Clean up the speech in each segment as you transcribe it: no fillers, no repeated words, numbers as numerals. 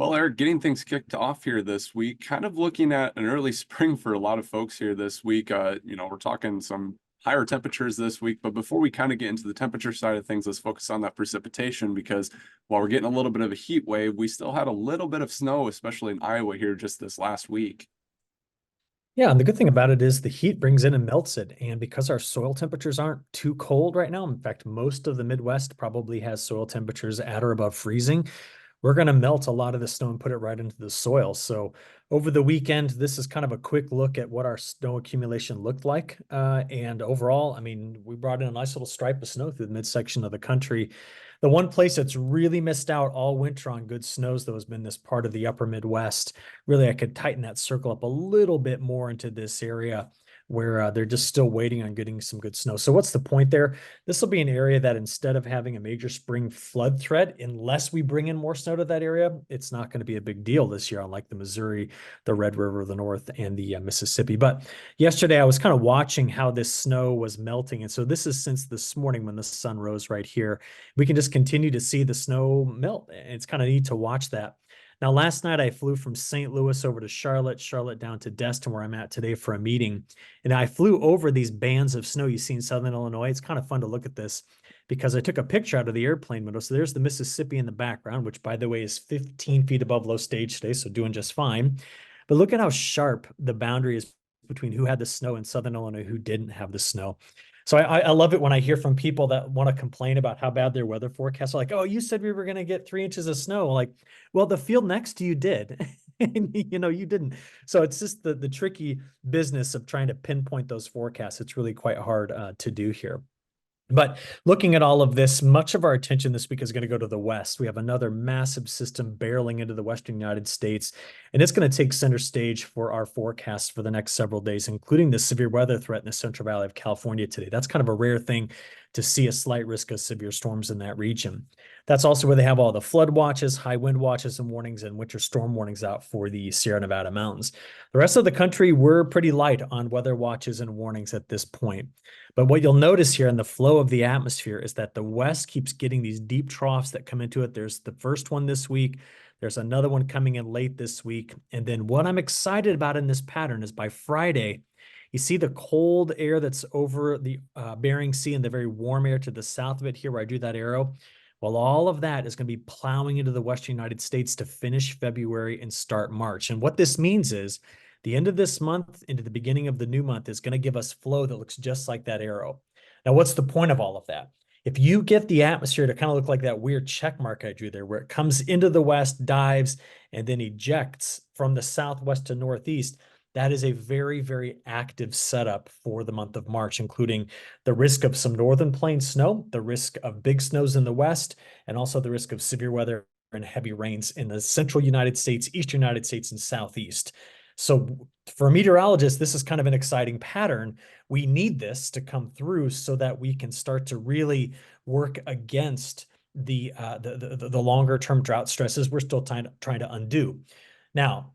Well, Eric, getting things kicked off here this week, kind of looking at an early spring for a lot of folks here this week. We're talking some higher temperatures this week, but before we kind of get into the temperature side of things, let's focus on that precipitation because while we're getting a little bit of a heat wave, we still had a little bit of snow, especially in Iowa here just this last week. Yeah, and the good thing about it is the heat brings in and melts it. And because our soil temperatures aren't too cold right now, in fact, most of the Midwest probably has soil temperatures at or above freezing. We're going to melt a lot of the snow and put it right into the soil. So over the weekend, this is kind of a quick look at what our snow accumulation looked like. And overall, I mean, we brought in a nice little stripe of snow through the midsection of the country. The one place that's really missed out all winter on good snows, though, has been this part of the upper Midwest. Really, I could tighten that circle up a little bit more into this area where they're just still waiting on getting some good snow. So what's the point there? This will be an area that instead of having a major spring flood threat, unless we bring in more snow to that area, it's not going to be a big deal this year, unlike the Missouri, the Red River, the North, and the Mississippi. But yesterday I was kind of watching how this snow was melting. And so this is since this morning when the sun rose right here. We can just continue to see the snow melt. It's kind of neat to watch that. Now, last night I flew from St. Louis over to Charlotte, Charlotte down to Destin, where I'm at today for a meeting. And I flew over these bands of snow you see in Southern Illinois. It's kind of fun to look at this because I took a picture out of the airplane window. So there's the Mississippi in the background, which by the way is 15 feet above low stage today, so doing just fine. But look at how sharp the boundary is between who had the snow in Southern Illinois, who didn't have the snow. So I love it when I hear from people that want to complain about how bad their weather forecasts are. Like, oh, you said we were going to get 3 inches of snow. Like, well, the field next to you did. And, you didn't. So it's just the tricky business of trying to pinpoint those forecasts. It's really quite hard to do here. But looking at all of this, much of our attention this week is going to go to the West. We have another massive system barreling into the Western United States, and it's going to take center stage for our forecasts for the next several days, including the severe weather threat in the Central Valley of California today. That's kind of a rare thing to see, a slight risk of severe storms in that region. That's also where they have all the flood watches, high wind watches and warnings, and winter storm warnings out for the Sierra Nevada mountains. The rest of the country, we're pretty light on weather watches and warnings at this point. But what you'll notice here in the flow of the atmosphere is that the West keeps getting these deep troughs that come into it. There's the first one this week. There's another one coming in late this week. And then what I'm excited about in this pattern is by Friday, you see the cold air that's over the Bering Sea and the very warm air to the south of it here where I drew that arrow. Well, all of that is going to be plowing into the Western United States to finish February and start March. And what this means is the end of this month into the beginning of the new month is going to give us flow that looks just like that arrow. Now, what's the point of all of that? If you get the atmosphere to kind of look like that weird check mark I drew there, where it comes into the west, dives, and then ejects from the southwest to northeast, that is a very, very active setup for the month of March, including the risk of some northern plain snow, the risk of big snows in the west, and also the risk of severe weather and heavy rains in the central United States, eastern United States, and southeast. So for meteorologists, this is kind of an exciting pattern. We need this to come through so that we can start to really work against the longer term drought stresses we're still trying to undo. Now,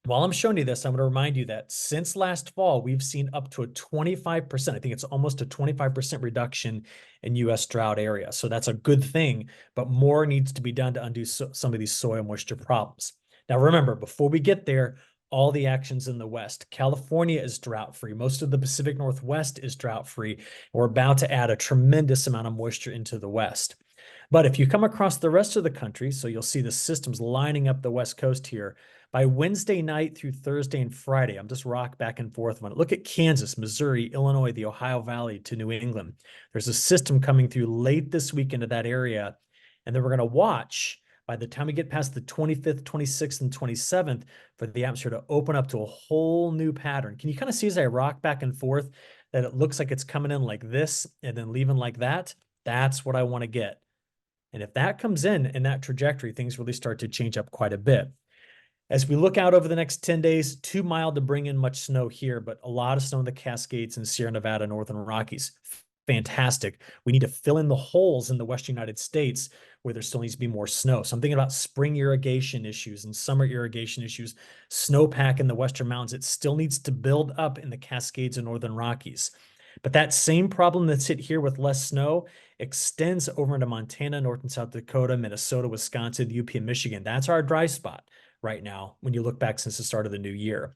while I'm showing you this, I'm going to remind you that since last fall, we've seen up to a 25%, I think it's almost a 25% reduction in U.S. drought area. So that's a good thing, but more needs to be done to undo some of these soil moisture problems. Now, remember, before we get there, all the actions in the West. California is drought-free. Most of the Pacific Northwest is drought-free. We're about to add a tremendous amount of moisture into the West. But if you come across the rest of the country, so you'll see the systems lining up the West Coast here, by Wednesday night through Thursday and Friday, I'm just rock back and forth on it. Look at Kansas, Missouri, Illinois, the Ohio Valley to New England. There's a system coming through late this week into that area. And then we're going to watch by the time we get past the 25th, 26th, and 27th for the atmosphere to open up to a whole new pattern. Can you kind of see as I rock back and forth that it looks like it's coming in like this and then leaving like that? That's what I want to get. And if that comes in that trajectory, things really start to change up quite a bit. As we look out over the next 10 days, too mild to bring in much snow here, but a lot of snow in the Cascades and Sierra Nevada, Northern Rockies. Fantastic. We need to fill in the holes in the Western United States where there still needs to be more snow. So I'm thinking about spring irrigation issues and summer irrigation issues, snowpack in the Western mountains. It still needs to build up in the Cascades and Northern Rockies. But that same problem that's hit here with less snow extends over into Montana, North and South Dakota, Minnesota, Wisconsin, the UP, and Michigan. That's our dry spot right now when you look back since the start of the new year.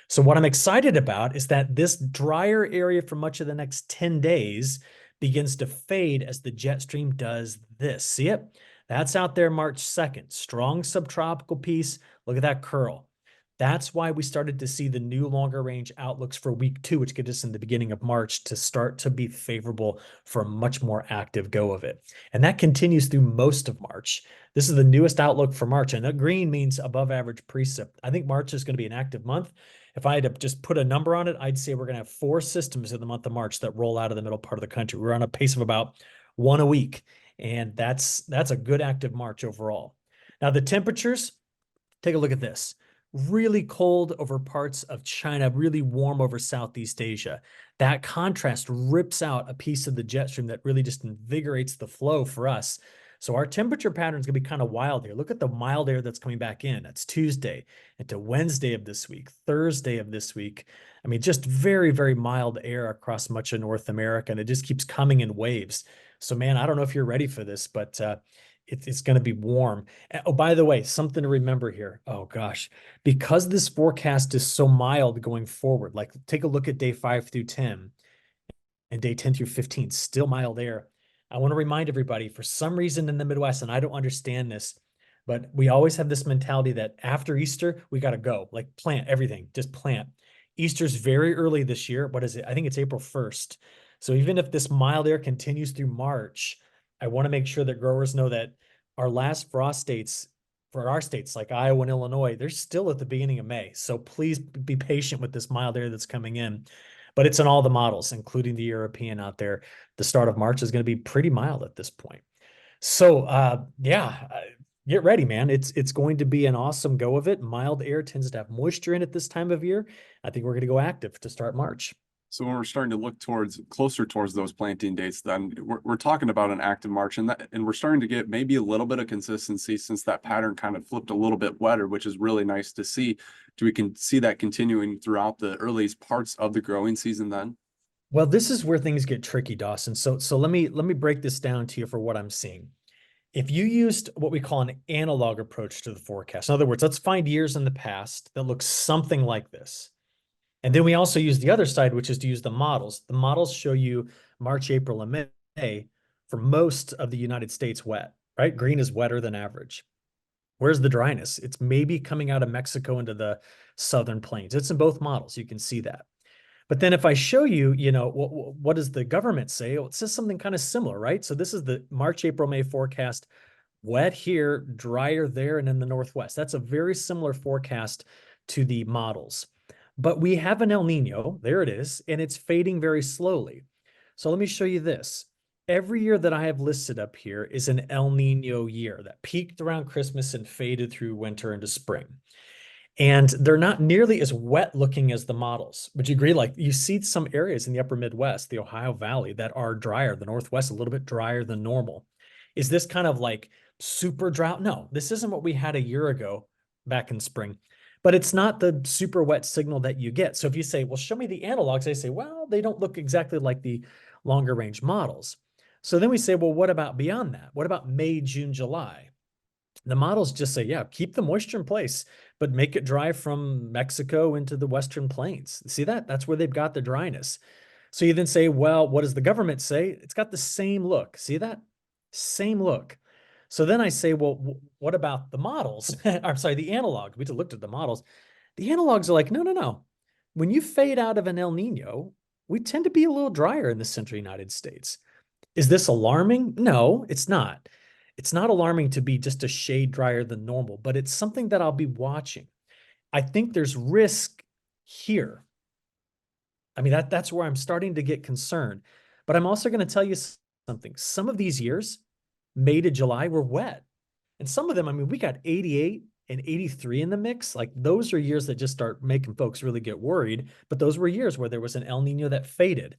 So what I'm excited about is that this drier area for much of the next 10 days begins to fade as the jet stream does this. See it? That's out there March 2nd. Strong subtropical piece. Look at that curl. That's why we started to see the new longer range outlooks for week 2, which get us in the beginning of March, to start to be favorable for a much more active go of it. And that continues through most of March. This is the newest outlook for March, and that green means above average precip. I think March is going to be an active month. If I had to just put a number on it, I'd say we're going to have 4 systems in the month of March that roll out of the middle part of the country. We're on a pace of about 1 a week, and that's a good active March overall. Now the temperatures, take a look at this. Really cold over parts of China, really warm over Southeast Asia. That contrast rips out a piece of the jet stream that really just invigorates the flow for us. So our temperature pattern is going to be kind of wild here. Look at the mild air that's coming back in. That's Tuesday into Wednesday of this week, Thursday of this week. I mean, just very, very mild air across much of North America, and it just keeps coming in waves. So, man, I don't know if you're ready for this, but it's going to be warm. Oh, by the way, something to remember here. Oh, gosh. Because this forecast is so mild going forward, like take a look at day 5 through 10 and day 10 through 15, still mild air. I want to remind everybody, for some reason in the Midwest, and I don't understand this, but we always have this mentality that after Easter, we got to go, like plant everything, just plant. Easter's very early this year. What is it? I think it's April 1st. So even if this mild air continues through March, I want to make sure that growers know that our last frost dates for our states like Iowa and Illinois, they're still at the beginning of May. So please be patient with this mild air that's coming in. But it's in all the models, including the European out there. The start of March is going to be pretty mild at this point. So get ready, man. It's going to be an awesome go of it. Mild air tends to have moisture in it this time of year. I think we're going to go active to start March. So when we're starting to look closer towards those planting dates, then we're talking about an active March, and we're starting to get maybe a little bit of consistency since that pattern kind of flipped a little bit wetter, which is really nice to see. We can see that continuing throughout the earliest parts of the growing season then? Well, this is where things get tricky, Dawson. So let me break this down to you for what I'm seeing. If you used what we call an analog approach to the forecast, in other words, let's find years in the past that look something like this. And then we also use the other side, which is to use the models. The models show you March, April, and May for most of the United States wet, right? Green is wetter than average. Where's the dryness? It's maybe coming out of Mexico into the southern plains. It's in both models. You can see that. But then if I show you, what does the government say? Well, it says something kind of similar, right? So this is the March, April, May forecast. Wet here, drier there, and in the Northwest. That's a very similar forecast to the models. But we have an El Nino, there it is, and it's fading very slowly. So let me show you this. Every year that I have listed up here is an El Nino year that peaked around Christmas and faded through winter into spring. And they're not nearly as wet looking as the models. Would you agree? Like you see some areas in the upper Midwest, the Ohio Valley, that are drier, the Northwest a little bit drier than normal. Is this kind of like super drought? No, this isn't what we had a year ago back in spring. But it's not the super wet signal that you get. So if you say, well, show me the analogs, they say, well, they don't look exactly like the longer range models. So then we say, well, what about beyond that? What about May, June, July? The models just say, yeah, keep the moisture in place, but make it dry from Mexico into the Western Plains. See that? That's where they've got the dryness. So you then say, well, what does the government say? It's got the same look. See that? Same look. So then I say, well, what about the models? I'm sorry, the analog. We just looked at the models. The analogs are like, no, no, no. When you fade out of an El Nino, we tend to be a little drier in the central United States. Is this alarming? No, it's not. It's not alarming to be just a shade drier than normal, but it's something that I'll be watching. I think there's risk here. I mean, that's where I'm starting to get concerned. But I'm also going to tell you something. Some of these years, May to July, were wet. And some of them, I mean, we got 88 and 83 in the mix. Like those are years that just start making folks really get worried. But those were years where there was an El Nino that faded.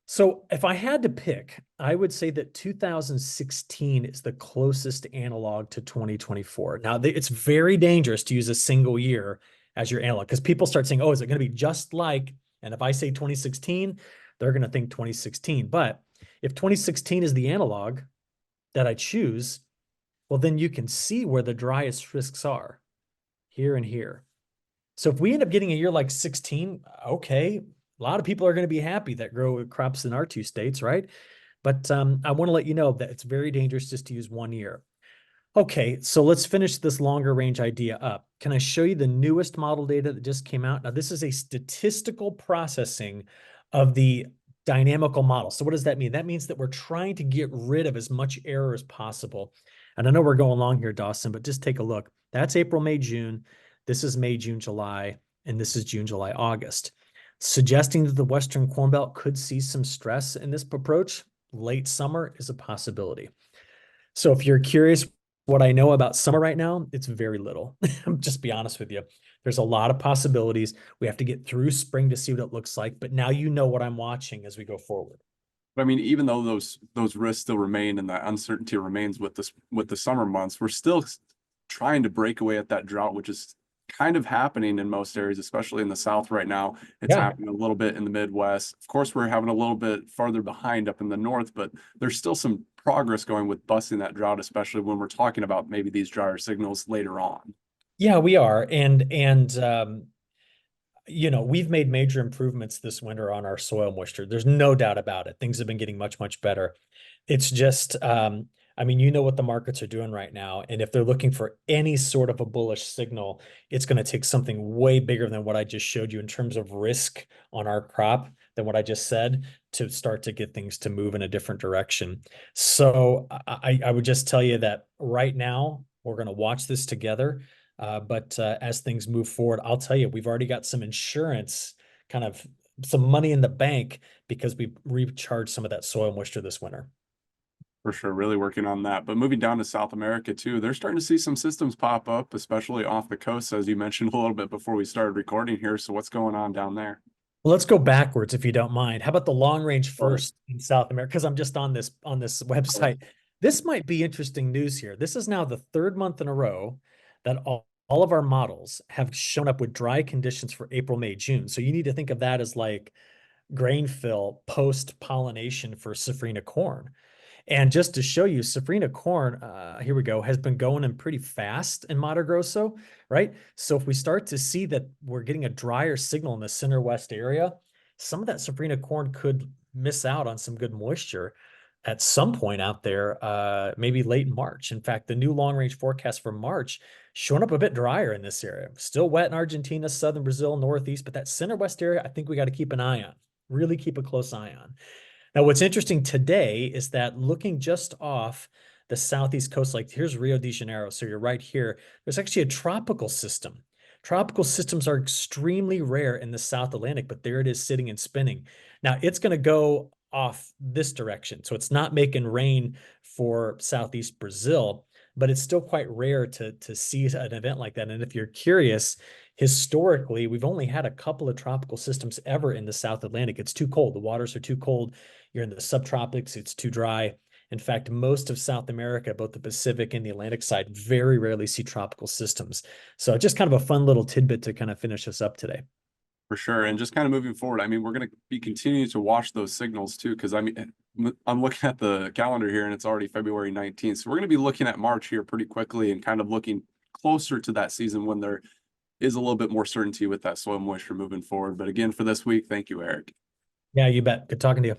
So if I had to pick, I would say that 2016 is the closest analog to 2024. Now, it's very dangerous to use a single year as your analog because people start saying, oh, is it going to be just like, and if I say 2016, they're going to think 2016. But if 2016 is the analog that I choose, well, then you can see where the driest risks are here and here. So if we end up getting a year like 16, okay, a lot of people are going to be happy that grow crops in our two states, right? But I want to let you know that it's very dangerous just to use 1 year. Okay, so let's finish this longer range idea up. Can I show you the newest model data that just came out? Now, this is a statistical processing of the dynamical model. So what does that mean? That means that we're trying to get rid of as much error as possible. And I know we're going long here, Dawson, but just take a look. That's April, May, June. This is May, June, July, and this is June, July, August. Suggesting that the Western Corn Belt could see some stress in this approach, late summer is a possibility. So if you're curious what I know about summer right now, it's very little. Just be honest with you. There's a lot of possibilities. We have to get through spring to see what it looks like, but now you know what I'm watching as we go forward. But I mean, even though those risks still remain and that uncertainty remains with the summer months, we're still trying to break away at that drought, which is kind of happening in most areas, especially in the South right now. It's Yeah. happening a little bit in the Midwest. Of course, we're having a little bit farther behind up in the North, but there's still some progress going with busting that drought, especially when we're talking about maybe these drier signals later on. Yeah, we are. We've made major improvements this winter on our soil moisture. There's no doubt about it. Things have been getting much, much better. It's just, I mean, you know what the markets are doing right now. And if they're looking for any sort of a bullish signal, it's going to take something way bigger than what I just showed you in terms of risk on our crop than what I just said to start to get things to move in a different direction. So I would just tell you that right now, we're going to watch this together. But as things move forward, I'll tell you, we've already got some insurance, kind of some money in the bank because we recharged some of that soil moisture this winter. For sure, really working on that. But moving down to South America too, they're starting to see some systems pop up, especially off the coast, as you mentioned a little bit before we started recording here. So what's going on down there? Well, let's go backwards if you don't mind. How about the long range Or, first in South America? Because I'm just on this website. This might be interesting news here. This is now the third month in a row that all of our models have shown up with dry conditions for April, May, June. So you need to think of that as like grain fill post pollination for safrinha corn. And just to show you, safrinha corn, here we go, has been going in pretty fast in Mato Grosso, right? So if we start to see that we're getting a drier signal in the center west area, some of that safrinha corn could miss out on some good moisture at some point out there, maybe late March. In fact, the new long range forecast for March showing up a bit drier in this area. Still wet in Argentina, southern Brazil, northeast, but that center west area, I think we got to keep an eye on, really keep a close eye on. Now, what's interesting today is that looking just off the southeast coast, like here's Rio de Janeiro, so you're right here, there's actually a tropical system. Tropical systems are extremely rare in the South Atlantic, but there it is sitting and spinning. Now, it's going to go off this direction, so it's not making rain for southeast Brazil, but it's still quite rare to see an event like that. And if you're curious, historically, we've only had a couple of tropical systems ever in the South Atlantic. It's too cold. The waters are too cold. You're in the subtropics. It's too dry. In fact, most of South America, both the Pacific and the Atlantic side, very rarely see tropical systems. So just kind of a fun little tidbit to kind of finish us up today. For sure. And just kind of moving forward, I mean, we're going to be continuing to watch those signals too, because I mean, I'm looking at the calendar here and it's already February 19th. So we're going to be looking at March here pretty quickly and kind of looking closer to that season when there is a little bit more certainty with that soil moisture moving forward. But again, for this week, thank you, Eric. Yeah, you bet. Good talking to you.